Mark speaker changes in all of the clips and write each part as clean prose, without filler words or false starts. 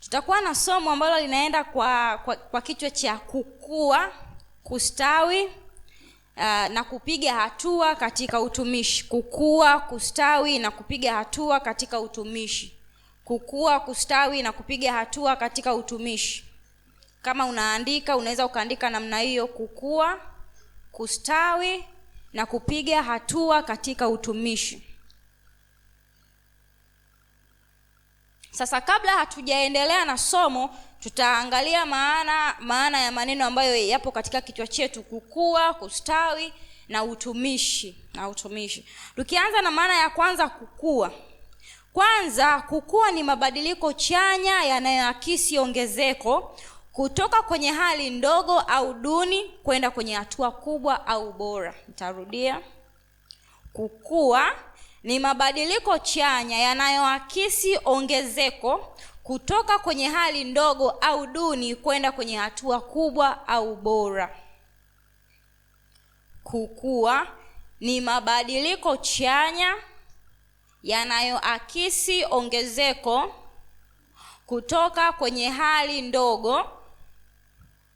Speaker 1: Tutakuwa na somo ambalo linaenda kwa kichwa cha kukua, kustawi na kupiga hatua katika utumishi. Kukua, kustawi na kupiga hatua katika utumishi. Kukua, kustawi na kupiga hatua katika utumishi. Kama unaandika, unaweza ukaandika namna hiyo: kukua, kustawi na kupiga hatua katika utumishi. Sasa kabla hatujaendelea na somo, tutaangalia maana ya maneno ambayo yapo katika kichwa chetu: kukua, kustawi na utumishi. Tukianza na maana ya kwanza, kukua. Kwanza, kukua ni mabadiliko chanya yanayoakisi ongezeko kutoka kwenye hali ndogo au duni kwenda kwenye hatua kubwa au bora. Nitarudia. Kukua ni mabadiliko chanya yanayoakisi ongezeko kutoka kwenye hali ndogo au duni kwenda kwenye hatua kubwa au bora. Kukua ni mabadiliko chanya yanayoakisi ongezeko kutoka kwenye hali ndogo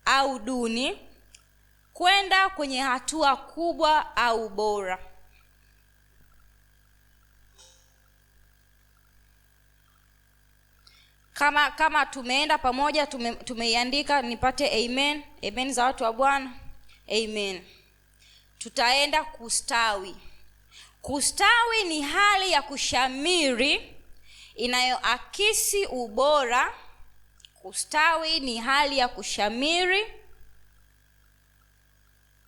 Speaker 1: au duni kwenda kwenye hatua kubwa au bora. Kama tumeenda pamoja, tumeiandika, nipate amen. Amen za watu wa Bwana. Amen. Tutaenda kustawi. Kustawi ni hali ya kushamiri inayoakisi ubora. Kustawi ni hali ya kushamiri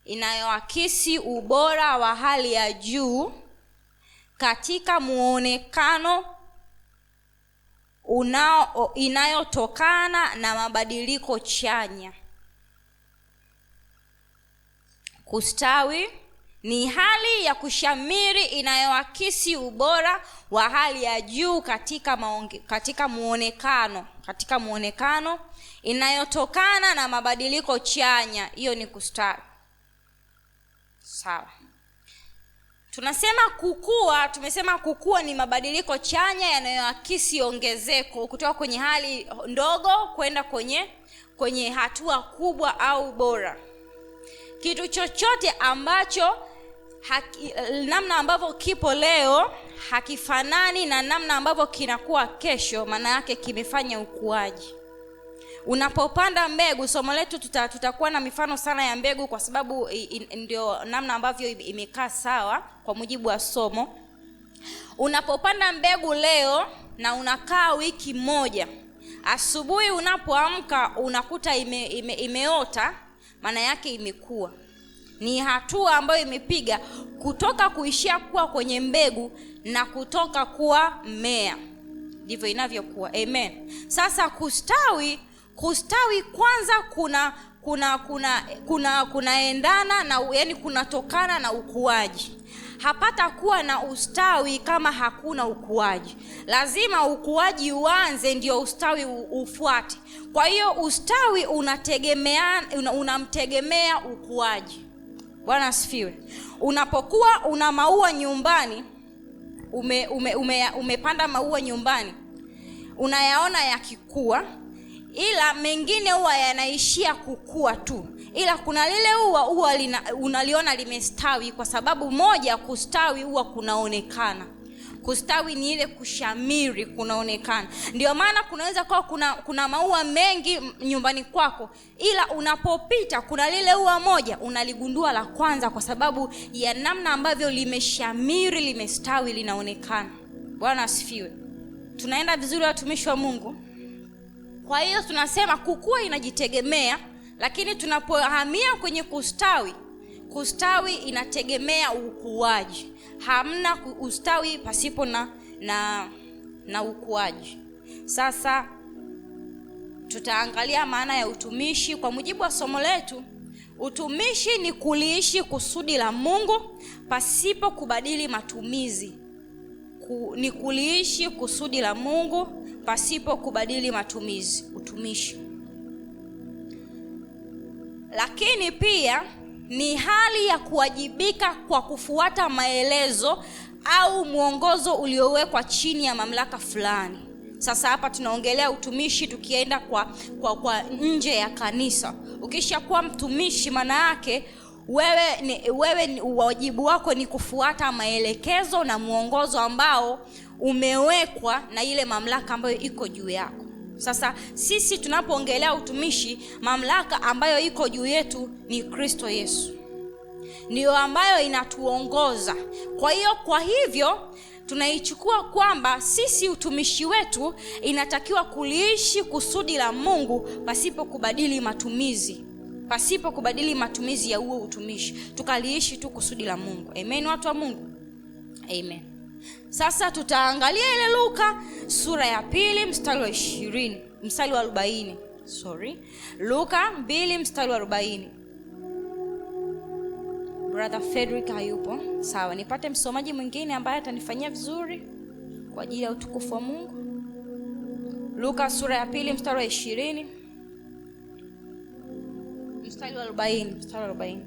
Speaker 1: inayoakisi ubora wa hali ya juu katika muonekano inayotokana na mabadiliko chanya. Kustawi ni hali ya kushamiri inayoakisi ubora wa hali ya juu katika muonekano inayotokana na mabadiliko chanya. Hiyo ni kustawi. Sawa. Tumesema kukua ni mabadiliko chanya yanayoakisi ongezeko kutoka kwenye hali ndogo kwenda kwenye hatua kubwa au bora. Kitu chochote ambacho namna ambavyo kipo leo hakifanani na namna ambavyo kinakuwa kesho, maana yake kimefanya ukuaji. Unapopanda mbegu, somo letu tutakuwa na mifano sana ya mbegu kwa sababu ndio namna ambavyo imekaa sawa kwa mujibu wa somo. Unapopanda mbegu leo na unakaa wiki moja, asubuhi unapoamka unakuta imeota, maana yake imekua. Ni hatua ambayo imepiga kutoka kuishia kuwa kwenye mbegu na kutoka kuwa mmea. Ndivyo inavyokuwa. Amen. Sasa kustawi kwanza kunaendana na, yani kunatokana na ukuaji. Hapata kuwa na ustawi kama hakuna ukuaji. Lazima ukuaji uanze ndio ustawi ufuate. Kwa hiyo ustawi unamtegemea ukuaji. Bwana asifiwe. Unapokuwa una maua nyumbani, umepanda maua nyumbani, unayaona yakikua, ila mengine huwa yanaishia kukua tu, ila kuna lile huwa unaliona limestawi. Kwa sababu moja, kustawi huwa kunaonekana. Kustawi ni ile kushamiri, kunaonekana. Ndio maana kunaweza kuwa kuna maua mengi nyumbani kwako, ila unapopita kuna lile ua moja unaligundua la kwanza, kwa sababu ya namna ambavyo limeshamiri, limestawi, linaonekana. Bwana asifiwe. Tunaenda vizuri watumishi wa Mungu? Kwa hiyo tunasema kukua inajitegemea, lakini tunapohamia kwenye kustawi inategemea ukuaji. Hamna ustawi pasipo na ukuaji. Sasa tutaangalia maana ya utumishi kwa mujibu wa somo letu. Utumishi ni kuliishi kusudi la Mungu pasipo kubadili matumizi. Ni kuliishi kusudi la Mungu pasipo kubadili matumizi. Utumishi. Lakini pia ni hali ya kuwajibika kwa kufuata maelezo au mwongozo uliowekwa chini ya mamlaka fulani. Sasa hapa tunaongelea utumishi tukienda kwa nje ya kanisa. Ukishakuwa mtumishi, maana yake wewe wajibu wako ni kufuata maelekezo na muongozo ambao umewekwa na ile mamlaka ambayo iko juu yako. Sasa sisi tunapoongelea utumishi, mamlaka ambayo iko juu yetu ni Kristo Yesu, ndio ambayo inatuongoza. Kwa hivyo tunaichukua kwamba sisi utumishi wetu inatakiwa kuliishi kusudi la Mungu pasipo kubadili matumizi ya huo utumishi, tukaliishi tu kusudi la Mungu. Amen, watu wa Mungu. Amen. Sasa tutaangalia ile Luka sura ya 2 mstari wa 40. Luka 2 mstari wa 40. Brother Frederick hayupo. Sawa, nipate msomaji mwingine ambaye atanifanyia vizuri kwa ajili ya utukufu wa Mungu. Luka sura ya 2 mstari wa 20. Mstari wa 40.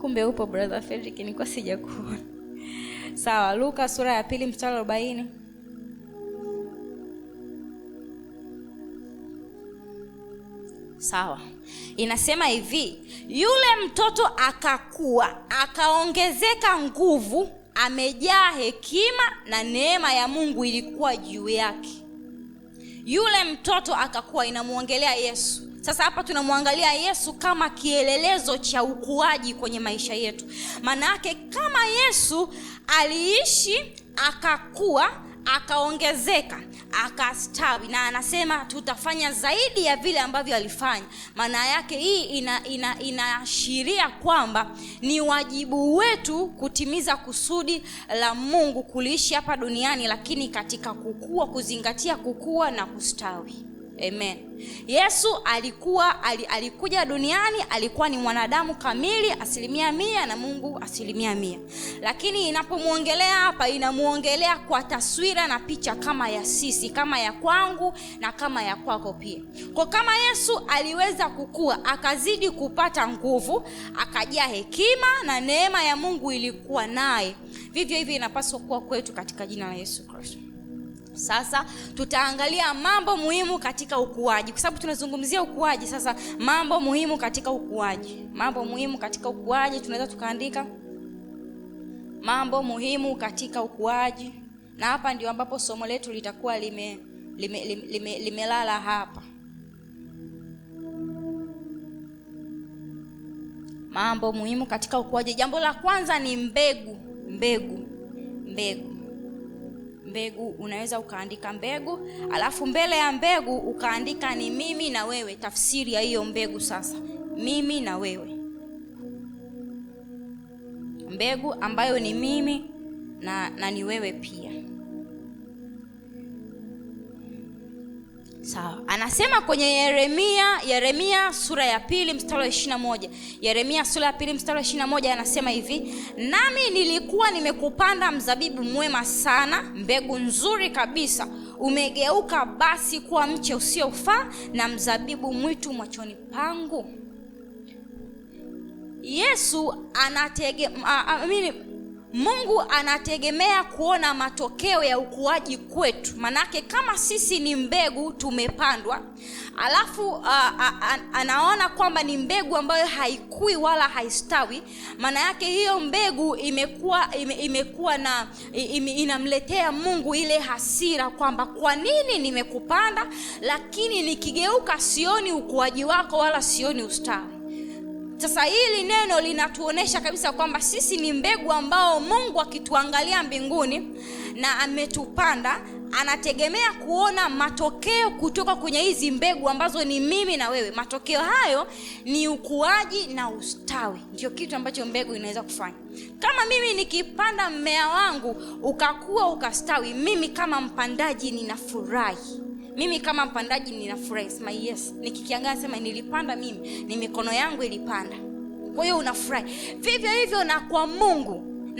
Speaker 1: Kumbe upo Brother Frederick, nilikuwa sijakuona. Sawa, Luka sura ya 2 mstari wa 40. Sawa. Inasema hivi, yule mtoto akakua, akaongezeka nguvu, amejaa hekima na neema ya Mungu ilikuwa juu yake. Yule mtoto akakua, inamuongelea Yesu. Sasa hapa tunamwangalia Yesu kama kielelezo cha ukuaji kwenye maisha yetu. Maana yake kama Yesu aliishi, akakua, akaongezeka, akastawi, na anasema tutafanya zaidi ya vile ambavyo alifanya. Maana yake hii inaashiria kwamba ni wajibu wetu kutimiza kusudi la Mungu, kuliishi hapa duniani, lakini katika kukua, kuzingatia kukua na kustawi. Amen. Yesu alikuja duniani, alikuwa ni mwanadamu kamili 100% na Mungu 100%. Lakini inapomuongelea hapa, inamuongelea kwa taswira na picha kama ya sisi, kama ya kwangu na kama ya kwako pia. Kwa kama Yesu aliweza kukua, akazidi kupata nguvu, akajaa hekima na neema ya Mungu ilikuwa naye, vivyo hivyo inapaswa kuwa kwetu katika jina la Yesu Kristo. Sasa tutaangalia mambo muhimu katika ukuaji, kwa sababu tunazungumzia ukuaji. Sasa mambo muhimu katika ukuaji, tunaweza tukaandika mambo muhimu katika ukuaji, na hapa ndio ambapo somo letu litakuwa limelala hapa. Mambo muhimu katika ukuaji. Jambo la kwanza ni mbegu. Unaweza ukaandika mbegu, alafu mbele ya mbegu ukaandika ni mimi na wewe, tafsiri ya hiyo mbegu. Sasa mimi na wewe, mbegu ambayo ni mimi na ni wewe pia. Sawa. Anasema kwenye Yeremia sura ya 2 mstari wa 21. Yeremia sura ya 2 mstari wa 21 anasema hivi, nami nilikuwa nimekupanda mzabibu mwema sana, mbegu nzuri kabisa, umegeuka basi kuwa mche usiofaa na mzabibu mwitu machoni pangu. Mungu anategemea kuona matokeo ya ukuaji kwetu. Manake kama sisi ni mbegu tumepandwa, alafu anaona kwamba ni mbegu ambayo haikui wala haistawi, maana yake hiyo mbegu inamletea Mungu ile hasira kwamba kwa nini nimekupanda lakini nikigeuka sioni ukuaji wako wala sioni ustawi. Sasa hili neno linatuonesha kabisa kwamba sisi ni mbegu ambao Mungu akituangalia mbinguni na ametupanda, anategemea kuona matokeo kutoka kwenye hizi mbegu ambazo ni mimi na wewe. Matokeo hayo ni ukuaji na ustawi. Ndio kitu ambacho mbegu inaweza kufanya. Kama mimi nikipanda mmea wangu ukakua ukastawi, mimi kama mpandaji ninafurahi. Sema yes. Nikikiangalia sema nilipanda mimi, ni mikono yangu ilipanda. Kwa hiyo unafurahi. Vivyo hivyo na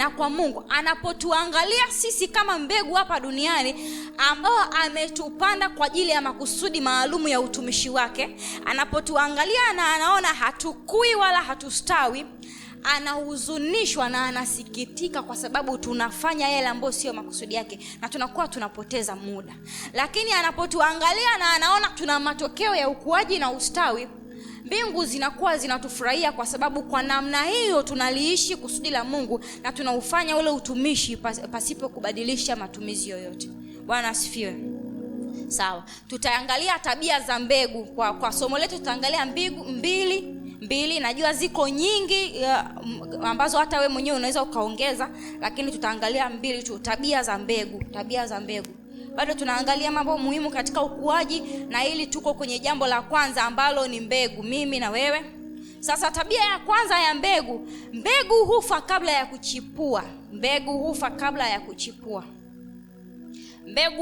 Speaker 1: kwa Mungu anapotuangalia sisi kama mbegu hapa duniani ambao ametupanda kwa ajili ya makusudi maalumu ya utumishi wake, anapotuangalia na anaona hatukui wala hatustawi, anahuzunishwa na anasikitika kwa sababu tunafanya yale ambayo sio makusudi yake na tunakuwa tunapoteza muda. Lakini anapotuangalia na anaona tuna matokeo ya ukuaji na ustawi, mbingu zinakuwa zinatufurahia kwa sababu kwa namna hiyo tunaliishi kusudi la Mungu na tunaufanya ule utumishi pasipo kubadilisha matumizi yoyote. Bwana asifiwe. Sawa, tutaangalia tabia za mbegu. Kwa somo letu tutaangalia mbegu mbili. Najua ziko nyingi ambazo hata we mwenyewe unaweza ukaongeza, lakini tutaangalia 2 tu, tabia za mbegu. Bado tunaangalia mambo muhimu katika ukuaji, na ili tuko kwenye jambo la kwanza ambalo ni mbegu, mimi na wewe. Sasa tabia ya kwanza ya mbegu hufa kabla ya kuchipua. Mbegu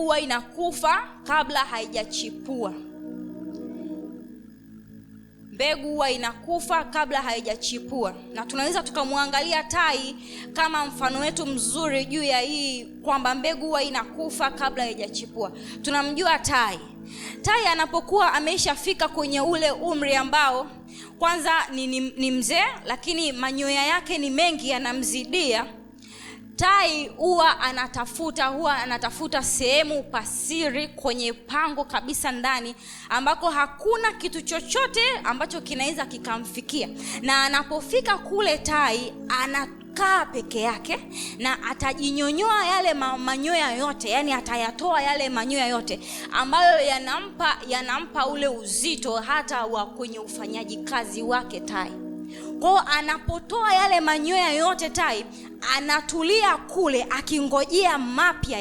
Speaker 1: huwa inakufa kabla haijachipua. Na tunaweza tukamwangalia tai kama mfano wetu mzuri juu ya hii, kwamba mbegu huwa inakufa kabla haijachipua. Tunamjua tai anapokuwa ameishafika kwenye ule umri ambao kwanza ni mzee, lakini manyoya yake ni mengi yanamzidia. Tai huwa anatafuta sehemu pasiri kwenye pango kabisa ndani ambako hakuna kitu chochote ambacho kinaweza kikamfikia. Na anapofika kule, tai anakaa peke yake na atajinyonyoa yale manyoya yote, yani atayatoa yale manyoya yote ambayo yanampa ule uzito hata wa kwenye ufanyaji kazi wake tai. Kwa anapotoa yale manyoya yote, tai anatulia kule akingojea mapya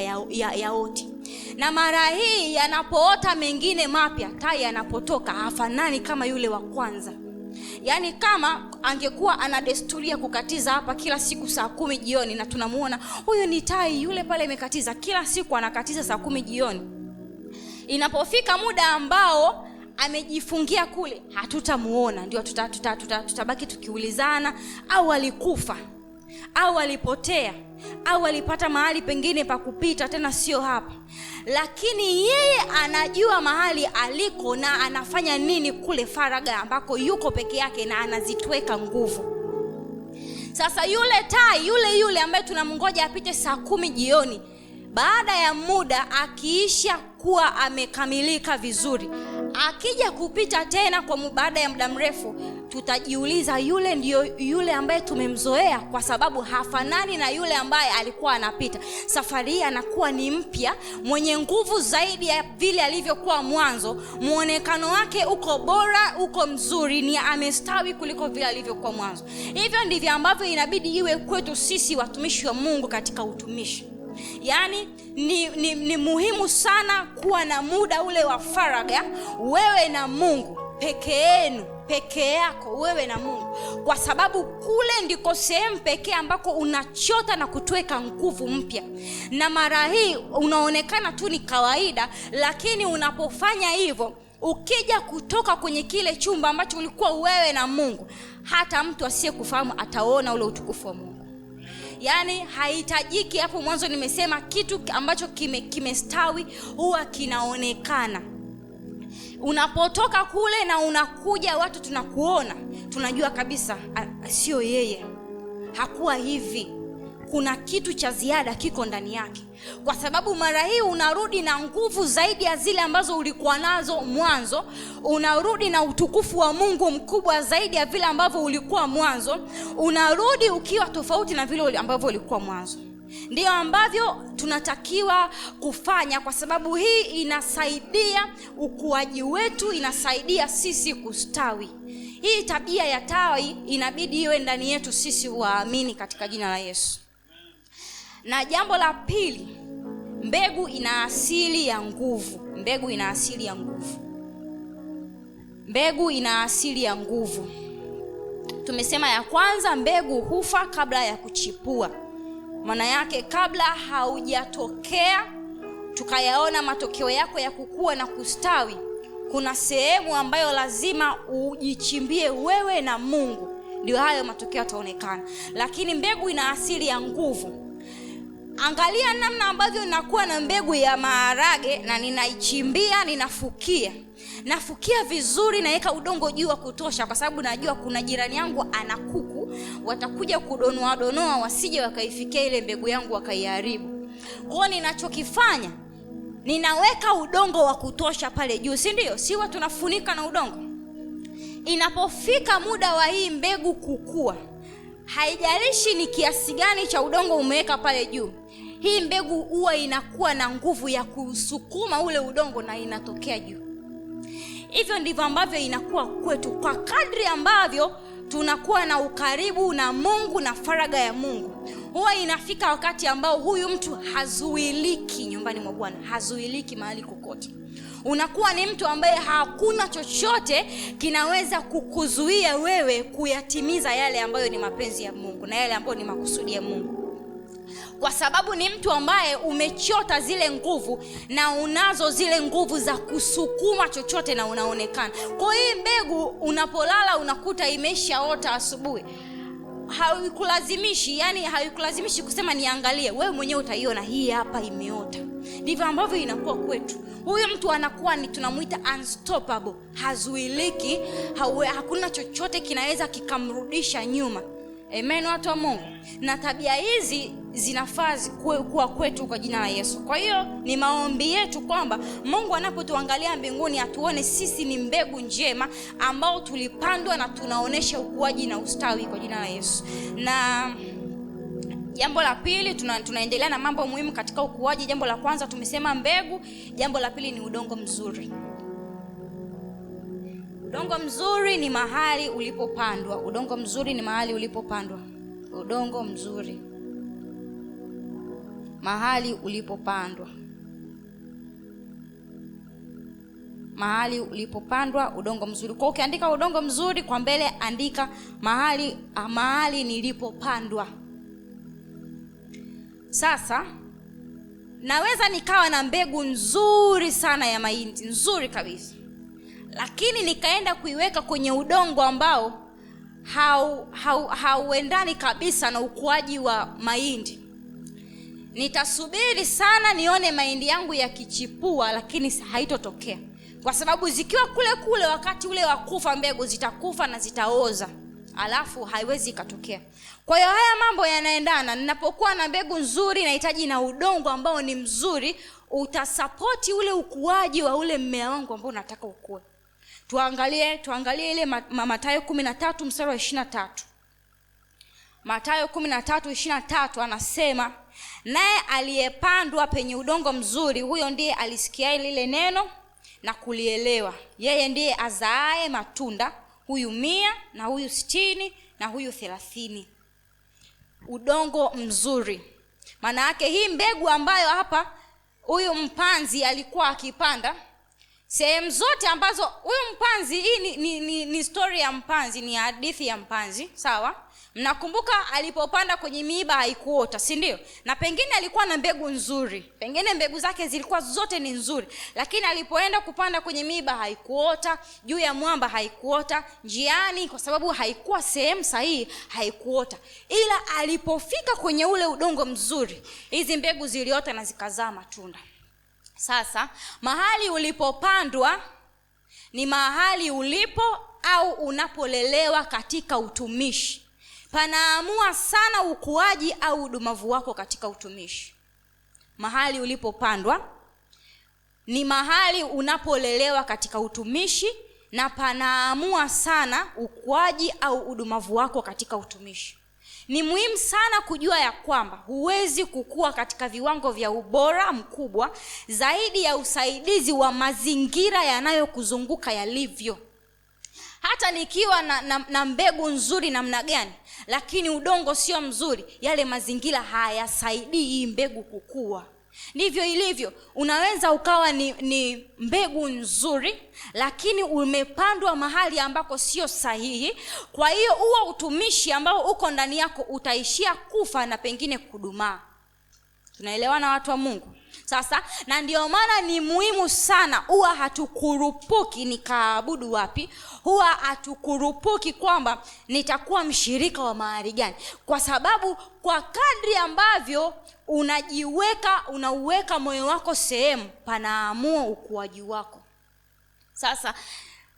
Speaker 1: yaoti. Na mara hii yanapoota mengine mapya, tai anapotoka hafanani kama yule wa kwanza. Yaani kama angekuwa ana desturi ya kukatiza hapa kila siku saa 10 jioni, na tunamuona huyo ni tai yule pale amekatiza kila siku, anakatiza saa 10 jioni. Inapofika muda ambao amejifungia kule, hatutamuona. Ndio tutabaki tukiulizana, au alikufa, au alipotea, au alipata mahali pengine pa kupita tena sio hapa. Lakini yeye anajua mahali aliko na anafanya nini kule faraga ambako yuko peke yake, na anazitweka nguvu. Sasa yule tai yule ambaye tunamngoja apite saa 10 jioni, baada ya muda akiisha kuwa amekamilika vizuri, akija kupita tena kwa baada ya muda mrefu, tutajiuliza yule ndio yule ambaye tumemzoea, kwa sababu hafanani na yule ambaye alikuwa anapita. Safari hii anakuwa ni mpya, mwenye nguvu zaidi ya vile alivyokuwa mwanzo. Muonekano wake uko bora, uko mzuri, ni amestawi kuliko vile alivyokuwa mwanzo. Hivyo ndivyo ambavyo inabidi iwe kwetu sisi watumishi wa Mungu katika utumishi. Yaani ni muhimu sana kuwa na muda ule wa faraga, wewe na Mungu peke yako, wewe na Mungu, kwa sababu kule ndiko sehemu pekee ambako unachota na kutweka nguvu mpya. Na mara hii unaonekana tu ni kawaida, lakini unapofanya hivyo, ukija kutoka kwenye kile chumba ambacho ulikuwa wewe na Mungu, hata mtu asiyekufahamu ataona ule utukufu wa Mungu. Yaani haitajiki, hapo mwanzo nimesema kitu ambacho kimestawi huwa kinaonekana. Unapotoka kule na unakuja, watu tunakuona, tunajua kabisa sio yeye, hakuwa hivi, kuna kitu cha ziada kiko ndani yake. Kwa sababu mara hii unarudi na nguvu zaidi ya zile ambazo ulikuwa nazo mwanzo. Unarudi na utukufu wa Mungu mkubwa zaidi ya vile ambavyo ulikuwa mwanzo. Unarudi ukiwa tofauti na vile ambavyo ulikuwa mwanzo. Ndio ambavyo tunatakiwa kufanya, kwa sababu hii inasaidia ukuaji wetu, inasaidia sisi kustawi. Hii tabia ya tai inabidi iwe ndani yetu sisi waamini katika jina la Yesu. Na jambo la pili, mbegu ina asili ya nguvu. Mbegu ina asili ya nguvu. Tumesema ya kwanza, mbegu hufa kabla ya kuchipua. Maana yake kabla haujatokea tukayaona matokeo yako ya kukua na kustawi, kuna sehemu ambayo lazima ujichimbie wewe na Mungu, ndio hayo matokeo yataonekana. Lakini mbegu ina asili ya nguvu. Angalia namna ambavyo ninakuwa na mbegu ya maharage na ninaichimbia, nafukia vizuri, naweka udongo juu wa kutosha, kwa sababu najua kuna jirani yangu ana kuku watakuja kudonoa wasije wakaifikia ile mbegu yangu wakaiharibu. Kwa ninachokifanya, ninaweka udongo wa kutosha pale juu, si ndio? Siwa tunafunika na udongo. Inapofika muda wa hii mbegu kukua, haijalishi ni kiasi gani cha udongo umeweka pale juu, hii mbegu huwa inakuwa na nguvu ya kusukuma ule udongo na inatokea juu. Hivyo ndivyo ambavyo inakuwa kwetu. Kwa kadri ambavyo tunakuwa na ukaribu na Mungu na faraga ya Mungu, huwa inafika wakati ambao huyu mtu hazuiliki nyumbani mwa Bwana, hazuiliki mahali kokote. Unakuwa ni mtu ambaye hakuna chochote kinaweza kukuzuia wewe kuyatimiza yale ambayo ni mapenzi ya Mungu na yale ambayo ni makusudi ya Mungu. Kwa sababu ni mtu ambaye umechota zile nguvu na unazo zile nguvu za kusukuma chochote na unaonekana. Kwa hii mbegu unapolala unakuta imeshaota asubuhi, haikulazimishi kusema niangalie, wewe mwenyewe utaiona hii hapa imeota. Ndivyo ambavyo inakuwa kwetu. Huyu mtu anakuwa ni tunamuita unstoppable, hazuiliki, hakuna chochote kinaweza kikamrudisha nyuma. Amen, watu wa Mungu. Na tabia hizi zinafaa kuwa kwetu kwa jina la Yesu. Kwa hiyo ni maombi yetu kwamba Mungu anapotuangalia mbinguni atuone sisi ni mbegu njema ambao tulipandwa na tunaonesha ukuaji na ustawi kwa jina la Yesu. Na jambo la pili, tunaendelea na mambo muhimu katika ukuaji. Jambo la kwanza tumesema mbegu, jambo la pili ni udongo mzuri. Udongo mzuri ni mahali ulipopandwa. Udongo mzuri ni mahali ulipopandwa. Udongo mzuri, mahali ulipopandwa. Mahali ulipopandwa udongo mzuri. Kwa ukiandika udongo mzuri kwa mbele andika mahali nilipopandwa. Sasa naweza nikawa na mbegu nzuri sana ya mahindi, nzuri kabisa, lakini nikaenda kuiweka kwenye udongo ambao hauendani kabisa na ukuaji wa mahindi. Nitasubiri sana nione mahindi yangu yakichipua, lakini haitotokea. Kwa sababu zikiwa kule wakati ule wa kufa, mbegu zitakufa na zitaoza, alafu haiwezi ikatokea. Kwa hiyo haya mambo yanaendana. Ninapokuwa na mbegu nzuri, nahitaji na udongo ambao ni mzuri, utasapoti ule ukuaji wa ule mmea wangu ambao nataka ukue. Tuangalie ile Mathayo 13 mstari wa 23. Mathayo 13:23 anasema, naye aliyepandwa penye udongo mzuri, huyo ndiye alisikia lile neno na kulielewa. Yeye ndiye azaaye matunda, huyu 100 na huyu 60 na huyu 30. Udongo mzuri maana yake hii mbegu ambayo hapa huyu mpanzi alikuwa akipanda, sehemu zote ambazo huyu mpanzi, hii ni story ya mpanzi, ni hadithi ya mpanzi, sawa? Mnakumbuka alipopanda kwenye miiba haikuota, si ndio? Na pengine alikuwa na mbegu nzuri, pengine mbegu zake zilikuwa zote ni nzuri, lakini alipoenda kupanda kwenye miiba haikuota, juu ya mwamba haikuota, njiani kwa sababu haikuwa sehemu sahihi haikuota. Ila alipofika kwenye ule udongo mzuri, hizi mbegu ziliota na zikazaa matunda. Sasa mahali ulipopandwa ni mahali ulipo au unapolelewa katika utumishi. Panaamua sana ukuaji au udumavu wako katika utumishi. Mahali ulipopandwa ni mahali unapolelewa katika utumishi, na panaamua sana ukuaji au udumavu wako katika utumishi. Ni muhimu sana kujua ya kwamba huwezi kukua katika viwango vya ubora mkubwa zaidi ya usaidizi wa mazingira yanayokuzunguka yalivyo. Hata nikiwa na mbegu nzuri namna gani, lakini udongo sio mzuri, yale mazingira hayasaidii hii mbegu kukua. Ndivyo ilivyo. Unaweza ukawa ni mbegu nzuri, lakini umepandwa mahali ambako sio sahihi. Kwa hiyo huo utumishi ambao uko ndani yako utaishia kufa na pengine kudumaa. Tunaelewana watu wa Mungu? Sasa na ndio maana ni muhimu sana, huwa hatukurupuki nikaabudu wapi, huwa hatukurupuki kwamba nitakuwa mshirika wa mahali gani, kwa sababu kwa kadri ambavyo unauweka moyo wako sehemu, panaamua ukuaji wako. Sasa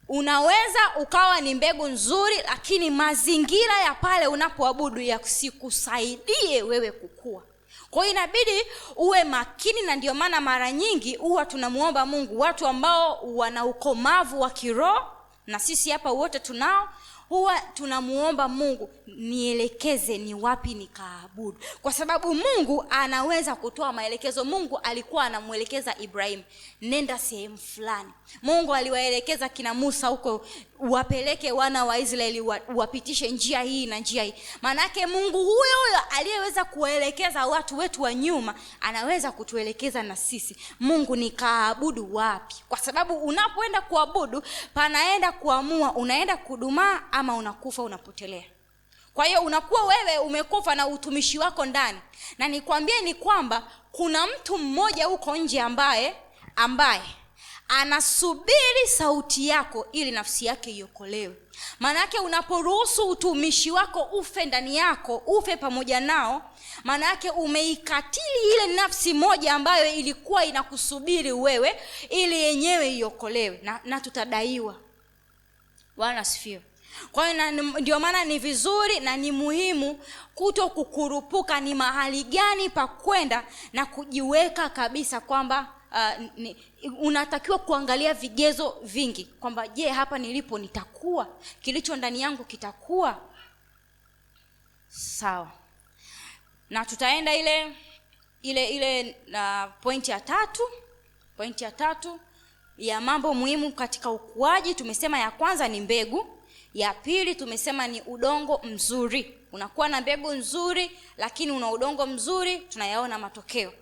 Speaker 1: unaweza ukawa ni mbegu nzuri, lakini mazingira ya pale unapoabudu yasikusaidie wewe kukua. Kwa hiyo inabidi uwe makini, na ndio maana mara nyingi huwa tunamuomba Mungu watu ambao wana ukomavu wa kiroho, na sisi hapa wote tunao. Huwa tunamuomba Mungu, nielekeze ni wapi nikaabudu, kwa sababu Mungu anaweza kutoa maelekezo. Mungu alikuwa anamuelekeza Ibrahim, nenda sehemu fulani. Mungu aliwaelekeza kina Musa huko, wapeleke wana wa Israeli wapitishe njia hii na njia hii. Maana yake Mungu huyo aliyeweza kuwaelekeza watu wetu wa nyuma anaweza kutuelekeza na sisi, Mungu nikaabudu wapi? Kwa sababu unapoenda kuabudu panaenda kuamua unaenda kudumaa ama unakufa, unapotelea. Kwa hiyo unakuwa wewe umekufa na utumishi wako ndani. Na nikwambie ni kwamba kuna mtu mmoja huko nje ambaye anasubiri sauti yako ili nafsi yake iokolewe. Maana yake unaporuhusu utumishi wako ufe ndani yako, ufe pamoja nao, maana yake umeikatili ile nafsi moja ambayo ilikuwa inakusubiri wewe ili yenyewe iokolewe, na tutadaiwa. Bwana asifiwe. Kwa hiyo ndio maana ni vizuri na ni muhimu kuto kukurupuka ni mahali gani pa kwenda, na kujiweka kabisa kwamba unatakiwa kuangalia vigezo vingi kwamba je, hapa nilipo nitakuwa, kilicho ndani yangu kitakuwa sawa. Na tutaenda ile pointi ya tatu ya mambo muhimu katika ukuaji. Tumesema ya kwanza ni mbegu, ya pili tumesema ni udongo mzuri. Unakuwa na mbegu nzuri lakini una udongo mzuri, tunayaona matokeo.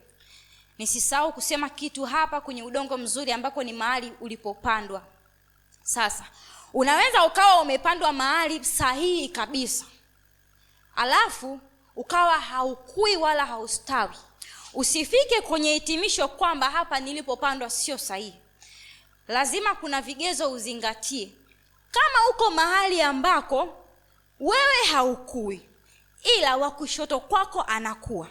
Speaker 1: Nisisahau kusema kitu hapa kwenye udongo mzuri ambako ni mahali ulipopandwa. Sasa unaweza ukawa umepandwa mahali sahihi kabisa, alafu ukawa haukui wala haustawi. Usifike kwenye hitimisho kwamba hapa nilipopandwa sio sahihi. Lazima kuna vigezo uzingatie. Kama uko mahali ambako wewe haukui, ila wa kushoto kwako anakuwa,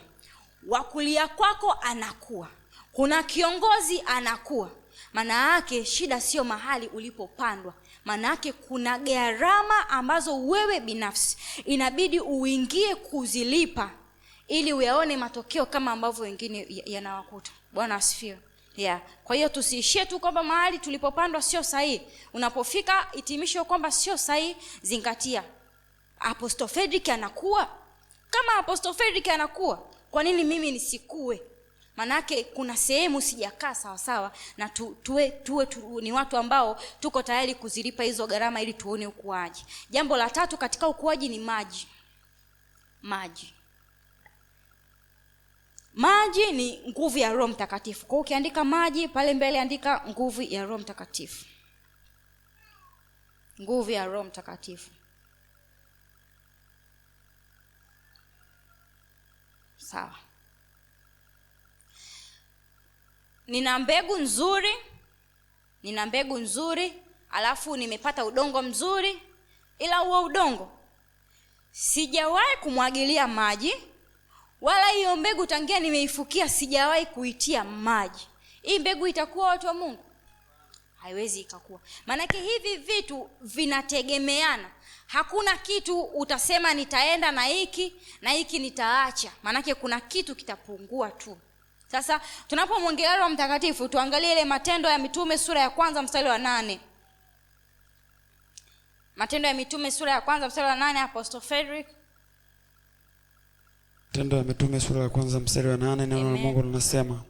Speaker 1: wa kulia kwako anakuwa, kuna kiongozi anakuwa, maana yake shida sio mahali ulipopandwa. Maana yake kuna gharama ambazo wewe binafsi inabidi uingie kuzilipa ili uyaone matokeo kama ambavyo wengine yanawakuta. Bwana asifiwe. Kwa hiyo tusiishie tu kwamba mahali tulipopandwa sio sahihi. Unapofika hitimisho kwamba sio sahihi, zingatia Apostle Frederick anakuwa. Kama Apostle Frederick anakuwa, kwa nini mimi nisikue? Manake kuna sehemu sijakaa sawa sawa, na tuwe ni watu ambao tuko tayari kuzilipa hizo gharama ili tuone ukuaji. Jambo la tatu katika ukuaji ni maji. Maji ni nguvu ya Roho Mtakatifu. Kwa ukiandika maji pale mbele andika nguvu ya Roho Mtakatifu. Nguvu ya Roho Mtakatifu. Sawa. Nina mbegu nzuri, alafu nimepata udongo mzuri, ila huo udongo sijawahi kumwagilia maji, wala hiyo mbegu tangia nimeifukia sijawahi kuitia maji. Hii mbegu itakuwa, watu wa Mungu? Haiwezi ikakua. Maanake hivi vitu vinategemeana. Hakuna kitu utasema nitaenda na hiki nitaacha. Maanake kuna kitu kitapungua tu. Sasa tunapomwongelea Roho Mtakatifu, tuangalie ile Matendo ya Mitume sura ya 1 mstari wa 8. Matendo ya Mitume sura ya 1 mstari wa 8, Apostle Frederick.
Speaker 2: Matendo ya Mitume sura ya 1 mstari wa 8, neno la Mungu linasema,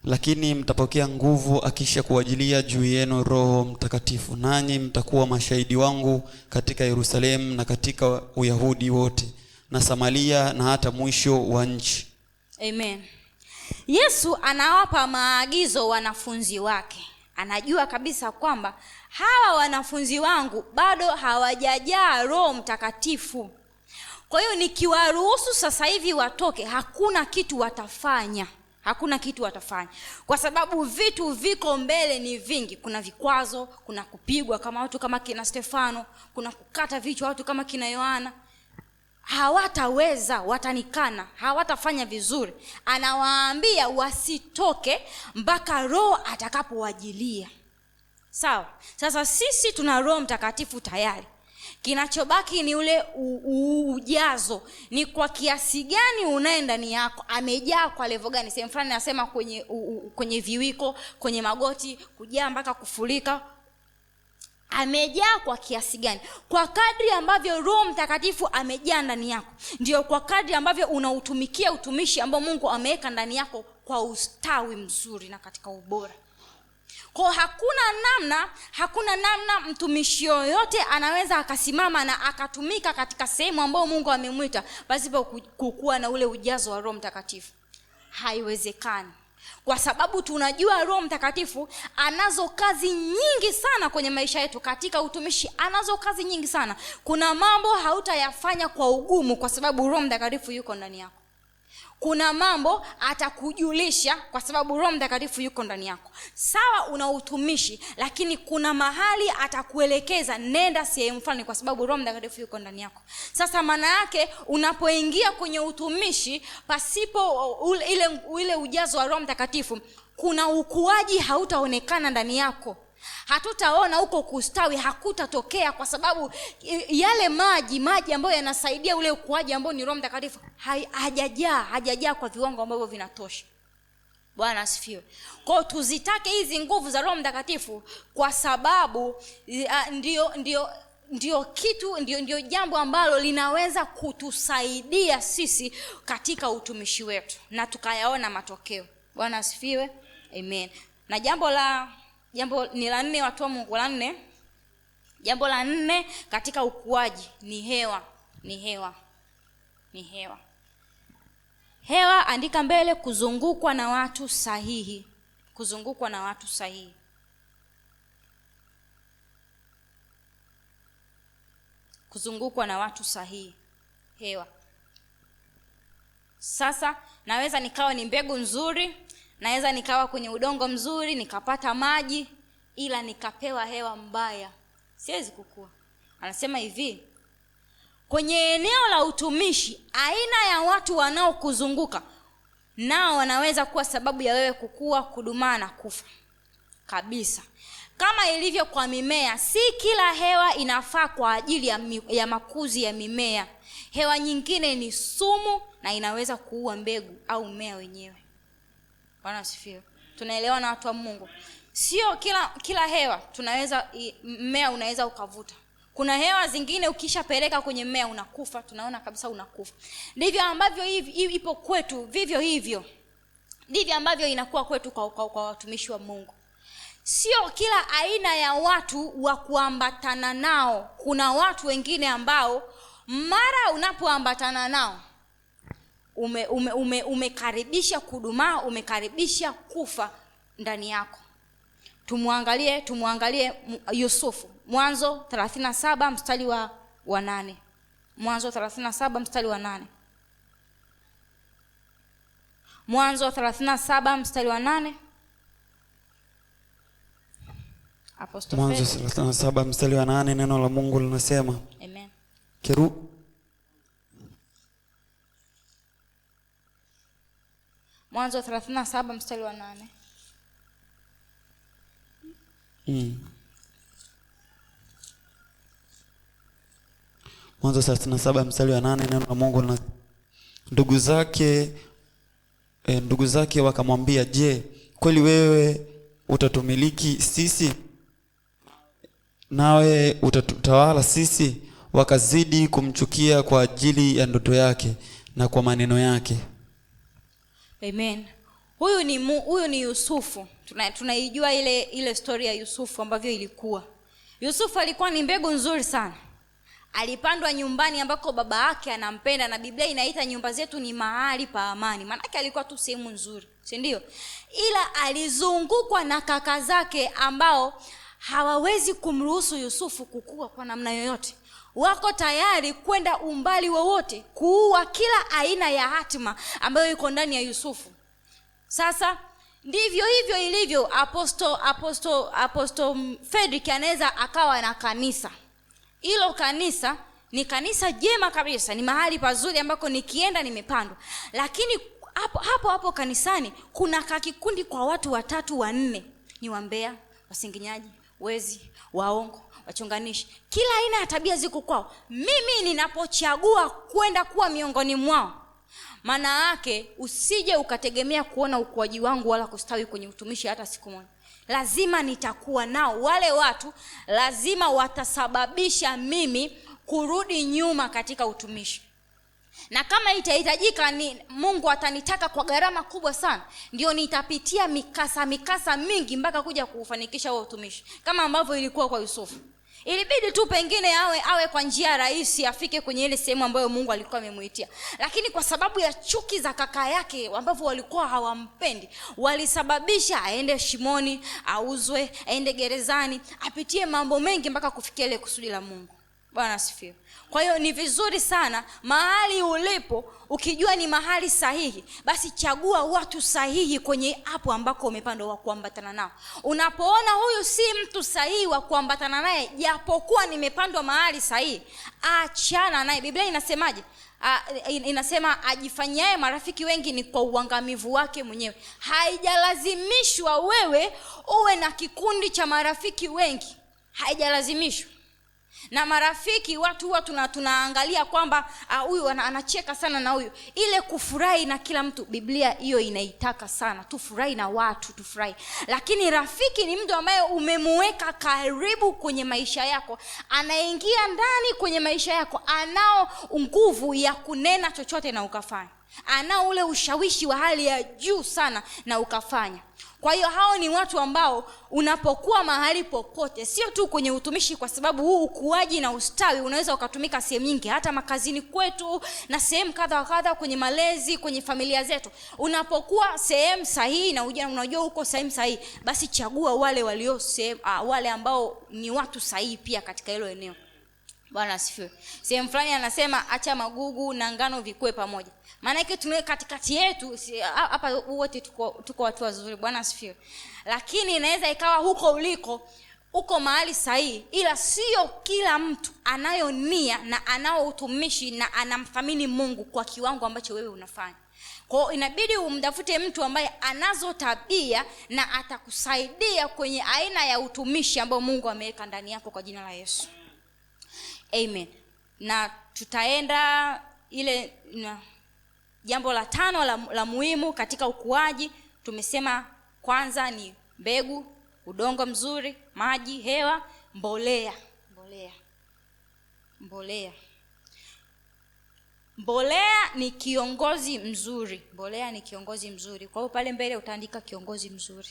Speaker 2: lakini mtapokea nguvu akisha kuajilia juu yenu Roho Mtakatifu, nanyi mtakuwa mashahidi wangu katika Yerusalemu na katika Uyahudi wote na Samaria na hata mwisho wa nchi.
Speaker 1: Amen. Yesu anawapa maagizo wanafunzi wake. Anajua kabisa kwamba hawa wanafunzi wangu bado hawajajaa Roho Mtakatifu. Kwa hiyo nikiwaruhusu sasa hivi watoke, hakuna kitu watafanya. Kwa sababu vitu viko mbele ni vingi. Kuna vikwazo, kuna kupigwa kama watu kama kina Stefano, kuna kukata vichwa watu kama kina Yohana. Hawataweza, watanikana, hawatafanya vizuri. Anawaambia wasitoke mpaka Roho atakapowajilia. Sawa. Sasa sisi tuna Roho Mtakatifu tayari. Kinachobaki ni ule ujazo, ni kwa kiasi gani unaye ndani yako, amejaa kwa level gani. Sehemu fulani nasema kwenye viwiko, kwenye magoti, kujaa mpaka kufurika. Amejaa kwa kiasi gani? Kwa kadri ambavyo Roho Mtakatifu amejaa ndani yako, ndio kwa kadri ambavyo unautumikia utumishi ambao Mungu ameweka ndani yako kwa ustawi mzuri na katika ubora. Kwa hakuna namna mtumishi yoyote anaweza akasimama na akatumika katika sehemu ambayo Mungu amemwita pasipo kukua na ule ujazo wa Roho Mtakatifu. Haiwezekani. Kwa sababu tunajua Roho Mtakatifu anazo kazi nyingi sana kwenye maisha yetu. Katika utumishi anazo kazi nyingi sana. Kuna mambo hautayafanya kwa ugumu kwa sababu Roho Mtakatifu yuko ndani yako. Kuna mambo atakujulisha kwa sababu Roho Mtakatifu yuko ndani yako. Sawa, una utumishi, lakini kuna mahali atakuelekeza, nenda sehemu fulani kwa sababu Roho Mtakatifu yuko ndani yako. Sasa maana yake unapoingia kwenye utumishi pasipo ile ujazo wa Roho Mtakatifu, kuna ukuaji hautaonekana ndani yako. Hatutaona huko kustawi, hakutatokea kwa sababu yale maji ambayo yanasaidia ule ukuaji ambao ni Roho Mtakatifu hajajaa kwa viwango ambavyo vinatosha. Bwana asifiwe. Kwa tuzitake hizi nguvu za Roho Mtakatifu kwa sababu ndio jambo ambalo linaweza kutusaidia sisi katika utumishi wetu na tukayaona matokeo. Bwana asifiwe. Amen. Na jambo ni la 4, watu wa Mungu, la 4. Jambo la 4 katika ukuaji ni hewa. Hewa, andika mbele, kuzungukwa na watu sahihi. Hewa. Sasa naweza nikawa ni mbegu nzuri, naweza nikawa kwenye udongo mzuri, nikapata maji, ila nikapewa hewa mbaya, siwezi kukua. Anasema hivi, kwenye eneo la utumishi, aina ya watu wanaokuzunguka nao wanaweza kuwa sababu ya wewe kukua, kudumaa na kufa kabisa. Kama ilivyo kwa mimea, si kila hewa inafaa kwa ajili ya makuzi ya mimea. Hewa nyingine ni sumu na inaweza kuua mbegu au mmea wenyewe. Bwana asifiwe. Tunaelewa na watu wa Mungu. Sio kila hewa mmea unaweza ukavuta. Kuna hewa zingine ukishapeleka kwenye mmea unakufa, tunaona kabisa unakufa. Ndivyo ambavyo ipo kwetu, vivyo hivyo ndivyo ambavyo inakuwa kwetu kwa watumishi wa Mungu. Sio kila aina ya watu wa kuambatana nao. Kuna watu wengine ambao mara unapoambatana nao umekaribisha kudumaa, umekaribisha kufa ndani yako. Tumwangalie Yusufu. Mwanzo 37 mstari wa 8. Mwanzo 37 mstari wa 8. Mwanzo 37 mstari wa 8.
Speaker 2: Mwanzo 37 mstari wa 8, neno la Mungu linasema.
Speaker 1: Amen. Mwanzo 37 mstari wa 8.
Speaker 2: Mwanzo 37 mstari wa 8, neno la Mungu linasema, ndugu zake wakamwambia, je, kweli wewe utatumiliki sisi, nawe utatutawala sisi? Wakazidi kumchukia kwa ajili ya ndoto yake na kwa maneno yake.
Speaker 1: Amen. Huyu ni Yusufu. Tunaijua ile story ya Yusufu ambavyo ilikuwa. Yusufu alikuwa ni mbegu nzuri sana. Alipandwa nyumbani ambako baba yake anampenda, na Biblia inaita nyumba zetu ni mahali pa amani. Maana yake alikuwa tu sehemu nzuri, si ndio? Ila alizungukwa na kaka zake ambao hawawezi kumruhusu Yusufu kukua kwa namna yoyote. Wako tayari kwenda umbali wowote kuua kila aina ya hatima ambayo iko ndani ya Yusufu. Sasa ndivyo hivyo ilivyo Apostle Frederick anaweza akawa na kanisa. Hilo kanisa ni kanisa jema kabisa, ni mahali pazuri ambako nikienda nimepandwa. Lakini hapo kanisani kuna kakikundi kwa watu 3 4, ni wambea, wasinginyaji, wezi, waongo, wachonganishi, kila aina ya tabia ziko kwao. Mimi ninapochagua kwenda kuwa miongoni mwao, maana yake usije ukategemea kuona ukuaji wangu wala kustawi kwenye utumishi hata siku moja. Lazima nitakuwa nao. Wale watu lazima watasababisha mimi kurudi nyuma katika utumishi. Na kama itahitajika, Mungu atanitaka kwa gharama kubwa sana, ndio nitapitia mikasa mingi mpaka kuja kuufanikisha huo utumishi. Kama ambavyo ilikuwa kwa Yusufu. Ilibidi tu pengine awe kwa njia rahisi afike kwenye ile sehemu ambayo Mungu alikuwa amemuitia. Lakini kwa sababu ya chuki za kaka yake ambavyo walikuwa hawampendi, walisababisha aende shimoni, auzwe, aende gerezani, apitie mambo mengi mpaka kufikia ile kusudi la Mungu. Bwana asifiwe. Kwa hiyo ni vizuri sana mahali ulipo, ukijua ni mahali sahihi, basi chagua watu sahihi kwenye hapo ambako umepandwa wa kuambatana nao. Unapoona huyu si mtu sahihi wa kuambatana naye, japokuwa nimepandwa mahali sahihi, achana naye. Biblia inasemaje? Inasema ajifanyaye marafiki wengi ni kwa uangamivu wake mwenyewe. Haijalazimishwa wewe uwe na kikundi cha marafiki wengi, haijalazimishwa. Na marafiki watu huwa tunaangalia kwamba huyu anacheka sana na huyu, ile kufurahi na kila mtu. Biblia hiyo inaitaka sana tufurahi na watu, tufurahi. Lakini rafiki ni mtu ambaye umemuweka karibu kwenye maisha yako, anaingia ndani kwenye maisha yako, anao nguvu ya kunena chochote na ukafanya, anao ule ushawishi wa hali ya juu sana na ukafanya. Kwa hiyo hao ni watu ambao unapokuwa mahali popote, sio tu kwenye utumishi, kwa sababu huu ukuaji na ustawi unaweza ukatumika sehemu nyingi, hata makazini kwetu na sehemu kadha wa kadha, kwenye malezi, kwenye familia zetu. Unapokuwa sehemu sahihi na unajua uko sehemu sahihi, basi chagua wale walio wale ambao ni watu sahihi pia katika hilo eneo. Bwana asifiwe. Sehemu fulani anasema acha magugu na ngano vikue pamoja. Maana yake tume katikati yetu hapa wote tuko watu wazuri. Bwana asifiwe. Lakini inaweza ikawa huko uliko uko mahali sahihi, ila sio kila mtu anayo nia na anao utumishi na anamthamini Mungu kwa kiwango ambacho wewe unafanya. Kwa hiyo inabidi umtafute mtu ambaye anazo tabia na atakusaidia kwenye aina ya utumishi ambao Mungu ameweka ndani yako kwa jina la Yesu. Amen. Na tutaenda ile jambo la 5 la muhimu katika ukuaji. Tumesema kwanza ni mbegu, udongo mzuri, maji, hewa, mbolea. Mbolea ni kiongozi mzuri. Kwa hiyo pale mbele utaandika kiongozi mzuri.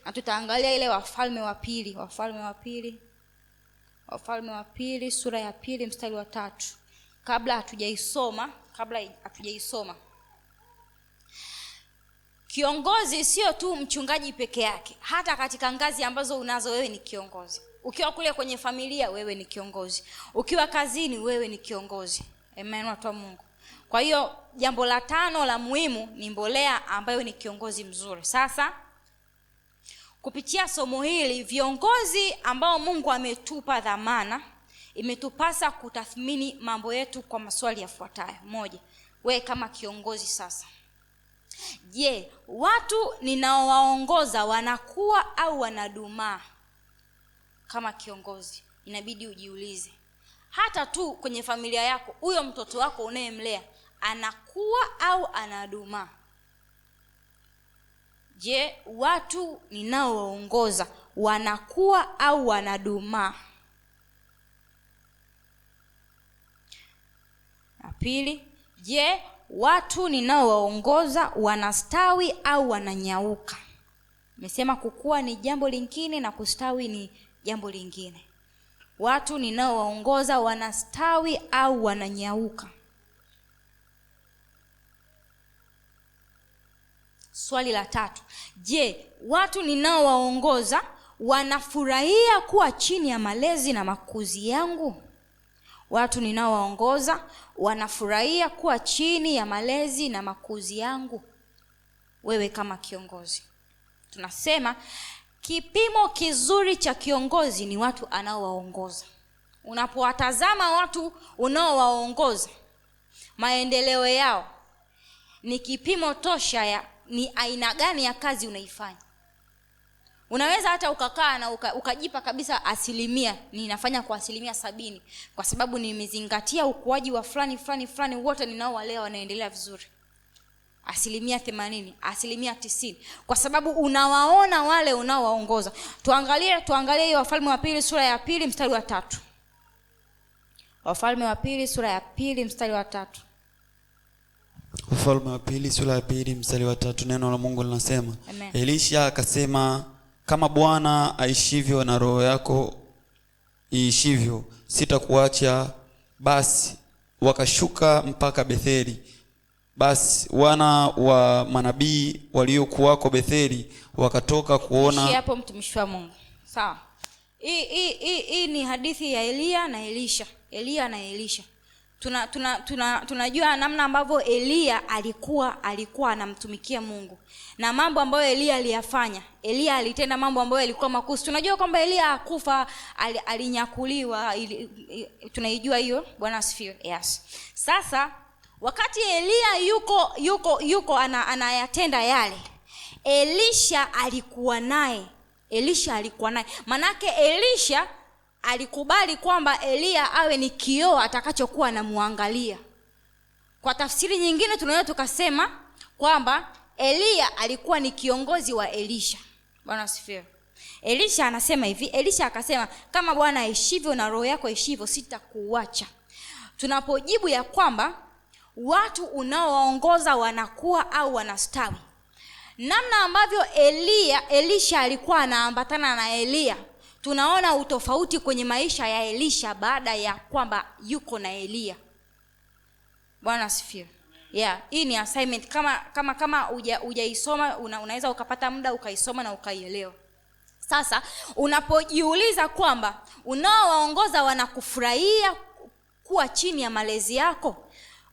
Speaker 1: Na tutaangalia ile Wafalme wa Pili sura ya 2 mstari wa 3. Kabla hatujaisoma. Kiongozi sio tu mchungaji peke yake, hata katika ngazi ambazo unazo wewe ni kiongozi. Ukiwa kule kwenye familia wewe ni kiongozi, ukiwa kazini wewe ni kiongozi. Amen, watu wa Mungu. Kwa hiyo jambo la 5 la muhimu ni mbolea ambayo ni kiongozi mzuri. Sasa kupitia somo hili, viongozi ambao Mungu ametupa dhamana, imetupasa kutathmini mambo yetu kwa maswali yafuatayo. 1, wewe kama kiongozi sasa, je, watu ninaowaongoza wanakuwa au wanadumaa? Kama kiongozi inabidi ujiulize, hata tu kwenye familia yako, huyo mtoto wako unayemlea anakuwa au anadumaa? Je, watu ninaowaongoza wanakuwa au wanadumaa? Na 2, je, watu ninaowaongoza wanastawi au wananyauka? Nimesema kukua ni jambo lingine na kustawi ni jambo lingine. Watu ninaowaongoza wanastawi au wananyauka? Swali la 3, je, watu ninaowaongoza wanafurahia kuwa chini ya malezi na makuzi yangu? Watu ninaowaongoza wanafurahia kuwa chini ya malezi na makuzi yangu? Wewe kama kiongozi, tunasema kipimo kizuri cha kiongozi ni watu anaowaongoza. Unapowatazama watu unaowaongoza, maendeleo yao ni kipimo tosha ya ni aina gani ya kazi unaifanya. Unaweza hata ukakaa na ukajipa kabisa asilimia, ninafanya kwa asilimia 70 kwa sababu nimezingatia ukuaji wa fulani wote ninaowalea wanaendelea vizuri. Asilimia 80, asilimia 90, kwa sababu unawaona wale unaowaongoza. Tuangalie hiyo Wafalme wa Pili sura ya 2 mstari wa 3. Wafalme wa Pili sura ya 2 mstari wa 3.
Speaker 2: Wafalme wa Pili sura ya 2 mstari wa 3, neno la Mungu linasema,
Speaker 1: Amen.
Speaker 2: Elisha akasema, kama Bwana aishivyo na roho yako iishivyo, sitakuacha. Basi wakashuka mpaka Betheli. Basi wana wa manabii waliokuwako Betheli wakatoka kuona.
Speaker 1: Hapo mtumishi wa Mungu. Sawa. Hii ni hadithi ya Elia na Elisha. Elia na Elisha. Tunajua namna ambavyo Elia alikuwa anamtumikia Mungu. Na mambo ambayo Elia aliyafanya. Elia alitenda mambo ambayo yalikuwa makuu. Tunajua kwamba Elia hakufa, alinyakuliwa, tunaijua hiyo. Bwana asifiwe. Yes. Sasa wakati Elia yuko anayatenda yale, Elisha alikuwa naye. Manake Elisha alikubali kwamba Elia awe ni kioo atakachokuwa anamwangalia. Kwa tafsiri nyingine tunaweza tukasema kwamba Elia alikuwa ni kiongozi wa Elisha. Bwana asifiwe. Elisha anasema hivi, Elisha akasema, kama Bwana aishivyo na roho yako aishivyo, sitakuacha. Tunapojibu ya kwamba watu unaowaongoza wanakuwa au wanastawi, namna ambavyo Elisha alikuwa anaambatana na Elia, tunaona utofauti kwenye maisha ya Elisha baada ya kwamba yuko na Elia. Bwana asifiwe. Hii ni assignment, kama hujaisoma unaweza ukapata muda ukaisoma na ukaielewa. Sasa unapojiuliza kwamba unaowaongoza wanakufurahia kuwa chini ya malezi yako,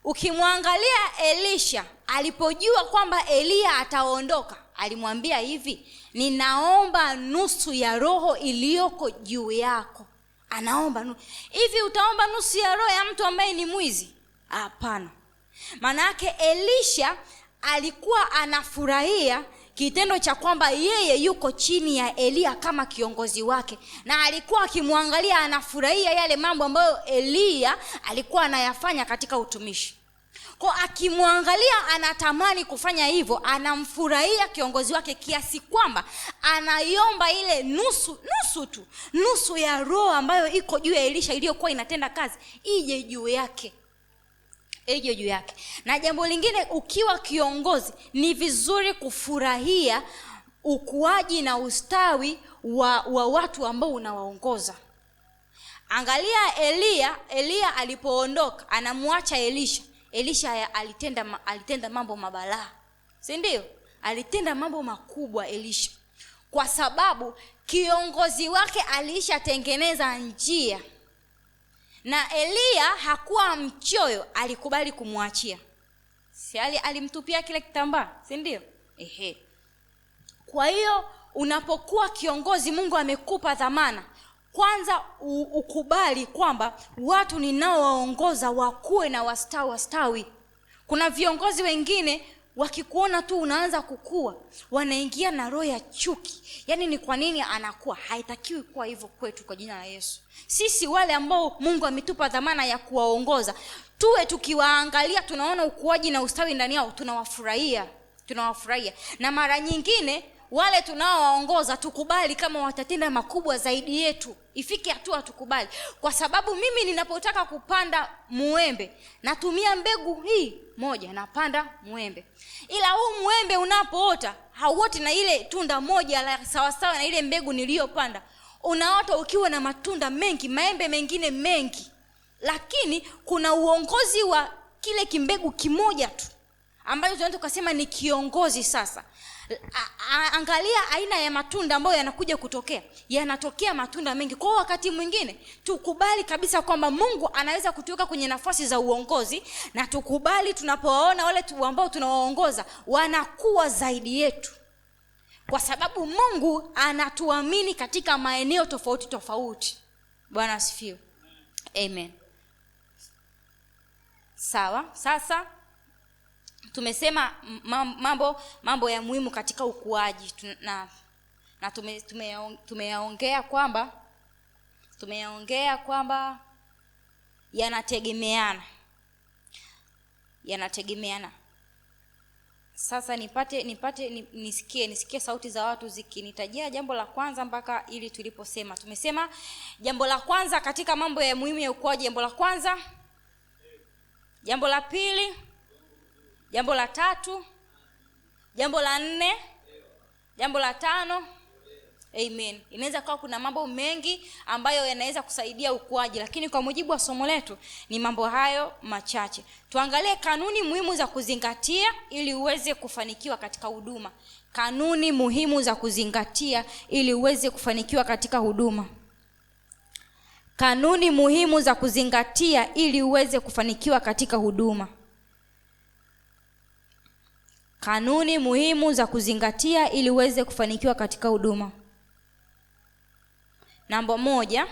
Speaker 1: ukimwangalia Elisha alipojua kwamba Elia ataondoka, alimwambia hivi, ninaomba nusu ya roho iliyoko juu yako. Anaomba hivi. Utaomba nusu ya roho ya mtu ambaye ni mwizi? Hapana. Maana yake Elisha alikuwa anafurahia kitendo cha kwamba yeye yuko chini ya Elia kama kiongozi wake, na alikuwa akimwangalia anafurahia yale mambo ambayo Elia alikuwa anayafanya katika utumishi. Kwa akimwangalia anatamani kufanya hivyo, anamfurahia kiongozi wake kiasi kwamba anaiomba ile nusu ya roho ambayo iko juu ya Elisha iliyokuwa inatenda kazi ije juu yake. Na jambo lingine, ukiwa kiongozi ni vizuri kufurahia ukuaji na ustawi wa watu ambao unawaongoza. Angalia Elia alipoondoka, anamwacha Elisha alitenda mambo mabalaa. Si ndio? Alitenda mambo makubwa Elisha, kwa sababu kiongozi wake alishatengeneza njia. Na Elia hakuwa mchoyo, alikubali kumwachia. Si alimtupia kile kitambaa, si ndio? Kwa hiyo unapokuwa kiongozi, Mungu amekupa dhamana, kwanza ukubali kwamba watu ninaowaongoza wakue na wastawi. Kuna viongozi wengine wakikuona tu unaanza kukua, wanaingia na roho ya chuki. Yaani ni kwa nini anakuwa? Haitakiwi kuwa hivyo kwetu kwa jina la Yesu. Sisi wale ambao Mungu ametupa dhamana ya kuwaongoza, tuwe tukiwaangalia, tunaona ukuaji na ustawi ndani yao, tunawafurahia. Na mara nyingine wale tunaowaongoza tukubali kama watatenda makubwa zaidi yetu. Ifike hatua tukubali. Kwa sababu mimi ninapotaka kupanda muembe, natumia mbegu hii moja, napanda muembe. Ila huu muembe unapoota, hauoti na ile tunda moja la sawasawa na ile mbegu niliyopanda. Unaota ukiwa na matunda mengi, maembe mengine mengi. Lakini kuna uongozi wa kile kimbegu kimoja tu, ambayo tunaweza kusema ni kiongozi. Sasa angalia aina ya matunda ambayo yanakuja kutokea. Yanatokea matunda mengi. Kwa wakati mwingine tukubali kabisa kwamba Mungu anaweza kutuweka kwenye nafasi za uongozi, na tukubali tunapowaona wale ambao tunawaongoza wanakuwa zaidi yetu, kwa sababu Mungu anatuamini katika maeneo tofauti. Bwana asifiwe. Amen. Sawa. Sasa tumesema mambo ya muhimu katika ukuaji, na na tumeyaongea kwamba yanategemeana. Sasa nisikie sauti za watu zikinitajia jambo la kwanza mpaka ili tuliposema. Tumesema jambo la kwanza katika mambo ya muhimu ya ukuaji, jambo la kwanza, jambo la pili, jambo la tatu, jambo la nne, jambo la tano. Amen. Inaweza kuwa kuna mambo mengi ambayo yanaweza kusaidia ukuaji, lakini kwa mujibu wa somo letu ni mambo hayo machache. Tuangalie kanuni muhimu za kuzingatia ili uweze kufanikiwa katika huduma. Kanuni muhimu za kuzingatia ili uweze kufanikiwa katika huduma. Kanuni muhimu za kuzingatia ili uweze kufanikiwa katika huduma. Kanuni muhimu za kuzingatia ili uweze kufanikiwa katika huduma. Namba moja,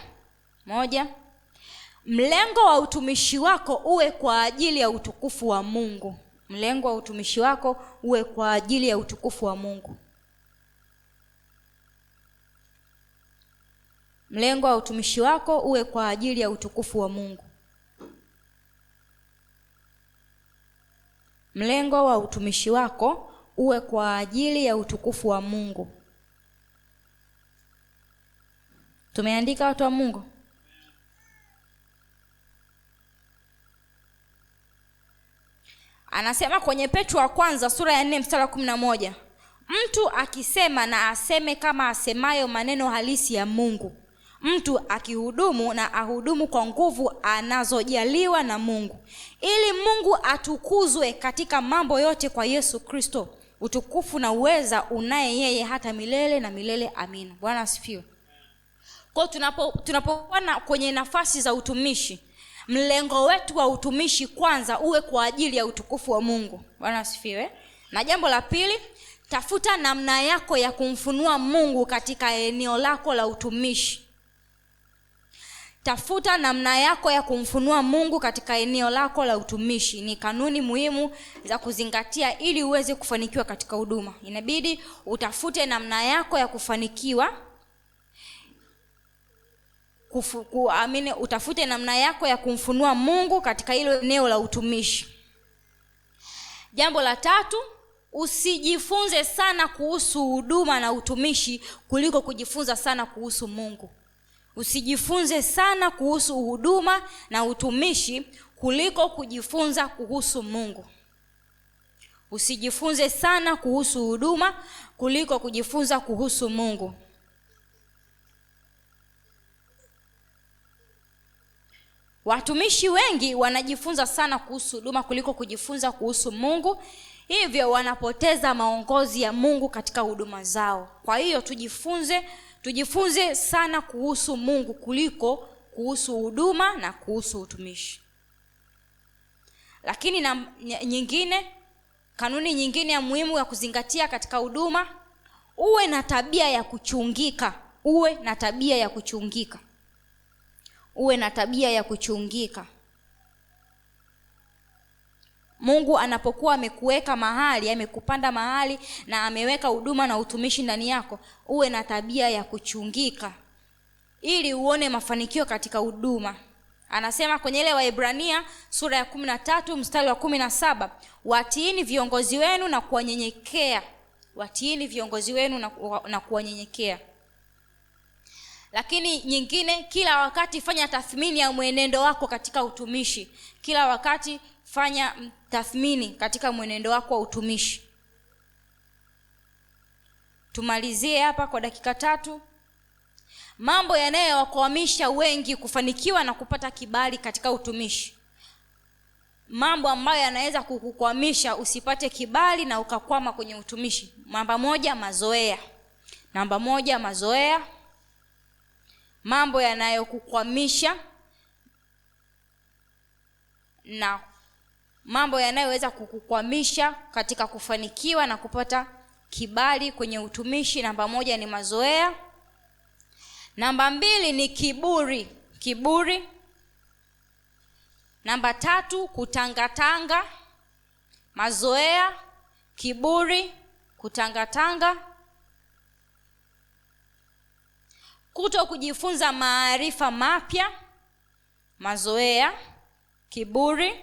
Speaker 1: mlengo wa utumishi wako uwe kwa ajili ya utukufu wa Mungu. Mlengo wa utumishi wako uwe kwa ajili ya utukufu wa Mungu. Mlengo wa utumishi wako uwe kwa ajili ya utukufu wa Mungu. Mlengo wa utumishi wako uwe kwa ajili ya utukufu wa Mungu. Tumeandika watu wa Mungu? Anasema kwenye Petro wa kwanza sura ya 4 mstari wa 11, mtu akisema na aseme kama asemayo maneno halisi ya Mungu. Mtu akihudumu na ahudumu kwa nguvu anazojaliwa na Mungu, ili Mungu atukuzwe katika mambo yote kwa Yesu Kristo. Utukufu na uweza unaye yeye hata milele na milele. Amina. Bwana asifiwe. Kwa tunapokuwa kwenye nafasi za utumishi, mlengo wetu wa utumishi kwanza uwe kwa ajili ya utukufu wa Mungu. Bwana asifiwe. Na jambo la pili, tafuta namna yako ya kumfunua Mungu katika eneo lako la utumishi. Tafuta namna yako ya kumfunua Mungu katika eneo lako la utumishi. Ni kanuni muhimu za kuzingatia ili uweze kufanikiwa katika huduma. Inabidi utafute namna yako ya kufanikiwa. Utafute namna yako ya kumfunua Mungu katika hilo eneo la utumishi. Jambo la tatu, usijifunze sana kuhusu huduma na utumishi kuliko kujifunza sana kuhusu Mungu. Usijifunze sana kuhusu huduma na utumishi kuliko kujifunza kuhusu Mungu. Usijifunze sana kuhusu huduma kuliko kujifunza kuhusu Mungu. Watumishi wengi wanajifunza sana kuhusu huduma kuliko kujifunza kuhusu Mungu, hivyo wanapoteza maongozi ya Mungu katika huduma zao. Kwa hiyo tujifunze sana kuhusu Mungu kuliko kuhusu huduma na kuhusu utumishi. Lakini kanuni nyingine ya muhimu ya kuzingatia katika huduma, uwe na tabia ya kuchungika. Uwe na tabia ya kuchungika. Uwe na tabia ya kuchungika. Mungu anapokuwa amekuweka mahali, amekupanda mahali na ameweka huduma na utumishi ndani yako, uwe na tabia ya kuchungika ili uone mafanikio katika huduma. Anasema kwenye ile Waebrania sura ya 13 mstari wa 17, watiini viongozi wenu na kuwanyenyekea. Watiini viongozi wenu na kuwanyenyekea. Lakini nyingine, kila wakati fanya tathmini ya mwenendo wako katika utumishi. Kila wakati fanya tathmini katika mwenendo wako wa utumishi. Tumalizie hapa kwa dakika 3. Mambo yanayowakwamisha wengi kufanikiwa na kupata kibali katika utumishi. Mambo ambayo yanaweza kukukwamisha usipate kibali na ukakwama kwenye utumishi. Namba 1, mazoea. Namba 1, mazoea. Mambo yanayokukwamisha na mambo yanayoweza kukukwamisha katika kufanikiwa na kupata kibali kwenye utumishi. Namba 1 ni mazoea. Namba 2 ni kiburi. Namba 3 kutangatanga. Mazoea, kiburi, kutangatanga. kuto kujifunza maarifa mapya, mazoea, kiburi,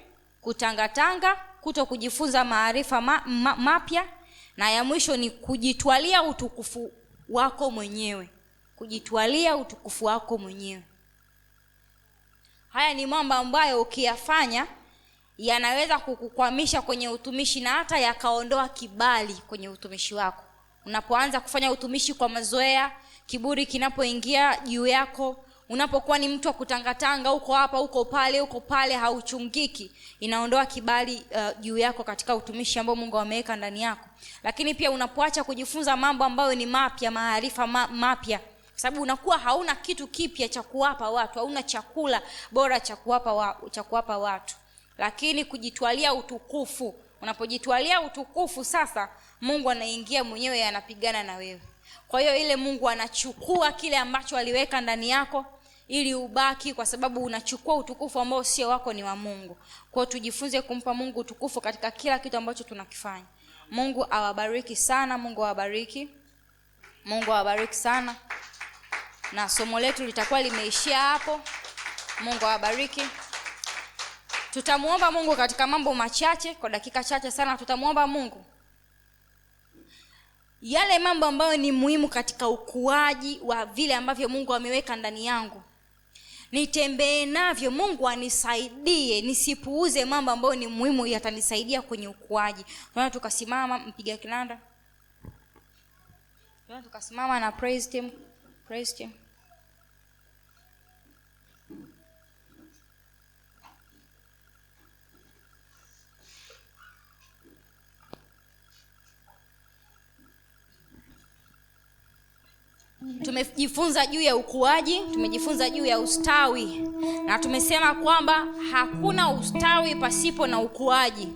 Speaker 1: kutangatanga, kuto kujifunza maarifa mapya, na ya mwisho ni kujitwalia utukufu wako mwenyewe. Kujitwalia utukufu wako mwenyewe. Haya ni mambo ambayo ukiyafanya yanaweza kukukwamisha kwenye utumishi na hata yakaondoa kibali kwenye utumishi wako. Unapoanza kufanya utumishi kwa mazoea, kiburi kinapoingia juu yako, unapokuwa ni mtu wa kutangatanga, uko hapa, uko pale, hauchungiki, inaondoa kibali juu yako katika utumishi ambao Mungu ameweka ndani yako. Lakini pia unapoacha kujifunza mambo ambayo ni mapya, maarifa mapya, sababu unakuwa hauna kitu kipya cha kuwapa watu, hauna chakula bora cha kuwapa watu. Lakini kujitwalia utukufu, unapojitwalia utukufu sasa Mungu anaingia mwenyewe, anapigana na wewe. Kwa hiyo ile Mungu anachukua kile ambacho aliweka ndani yako ili ubaki, kwa sababu unachukua utukufu ambao sio wako, ni wa Mungu. Kwa hiyo tujifunze kumpa Mungu utukufu katika kila kitu ambacho tunakifanya. Mungu awabariki sana, Mungu awabariki. Mungu awabariki sana. Na somo letu litakuwa limeishia hapo. Mungu awabariki. Tutamuomba Mungu katika mambo machache, kwa dakika chache sana tutamuomba Mungu yale mambo ambayo ni muhimu katika ukuaji wa vile ambavyo Mungu ameweka ndani yangu. Nitembee navyo, Mungu anisaidie nisipuuze mambo ambayo ni muhimu, yatanisaidia kwenye ukuaji. Tunaona tukasimama, mpiga kinanda. Tunaona tukasimama na praise team. Praise team. Tumejifunza juu ya ukuaji, tumejifunza juu ya ustawi, na tumesema kwamba hakuna ustawi pasipo na ukuaji.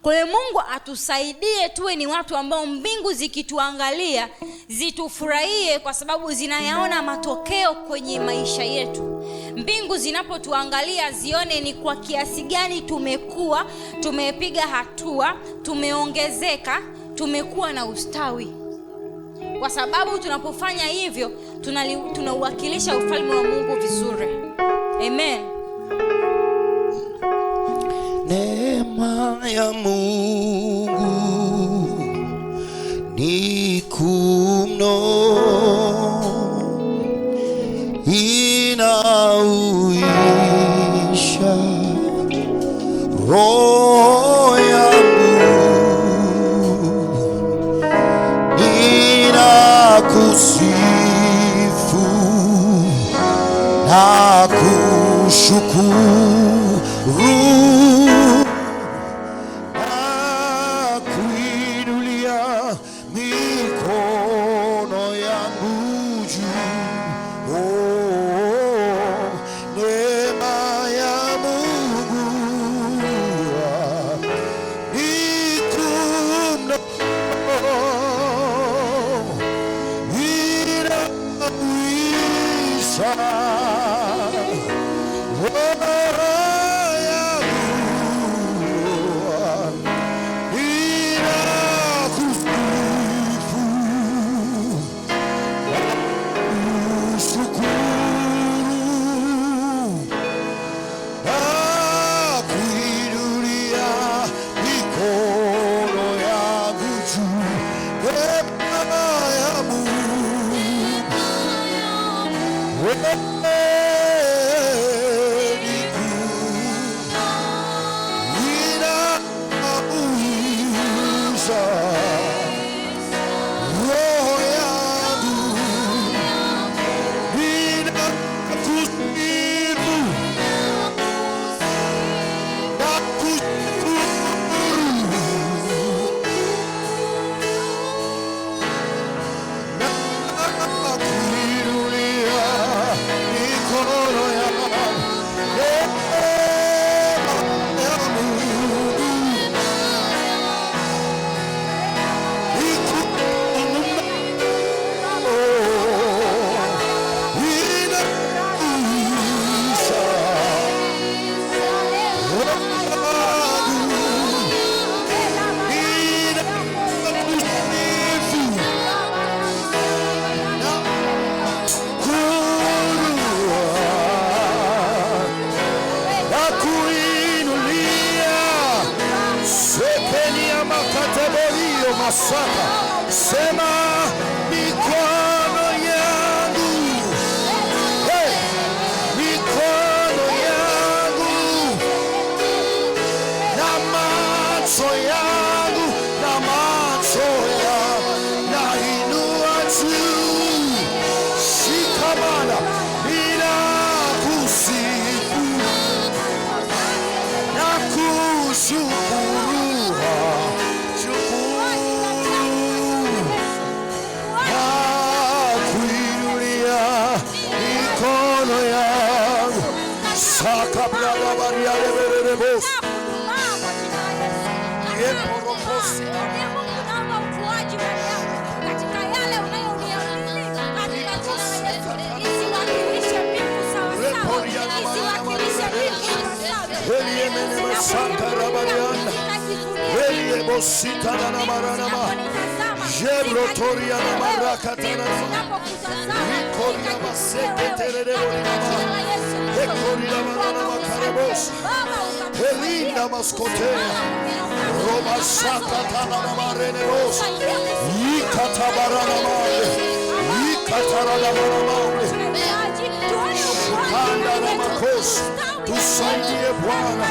Speaker 1: Kwa hiyo Mungu atusaidie tuwe ni watu ambao mbingu zikituangalia zitufurahie, kwa sababu zinayaona matokeo kwenye maisha yetu. Mbingu zinapotuangalia zione ni kwa kiasi gani tumekuwa, tumepiga hatua, tumeongezeka, tumekuwa na ustawi. Kwa sababu tunapofanya hivyo tunauwakilisha ufalme wa Mungu vizuri. Amen.
Speaker 3: Neema ya Mungu ni kuu mno, inauisha roho yangu, ninakusifu na kushukuru na kuinulia mikono yangu juu. Oh, neema ya Mungu ni kuu mno, inauisha roho Makatebelio masaka. Sema mikono yangu. Hey, mikono yangu na macho yangu na macho yangu na inua juu. Shikamana ila kusifu na kushukuru. Saka brada baria lebere boss. Elinda maskotea Roma saka tana mareneros ikatabarana male ikatarana male kanda na makos tusaidie Bwana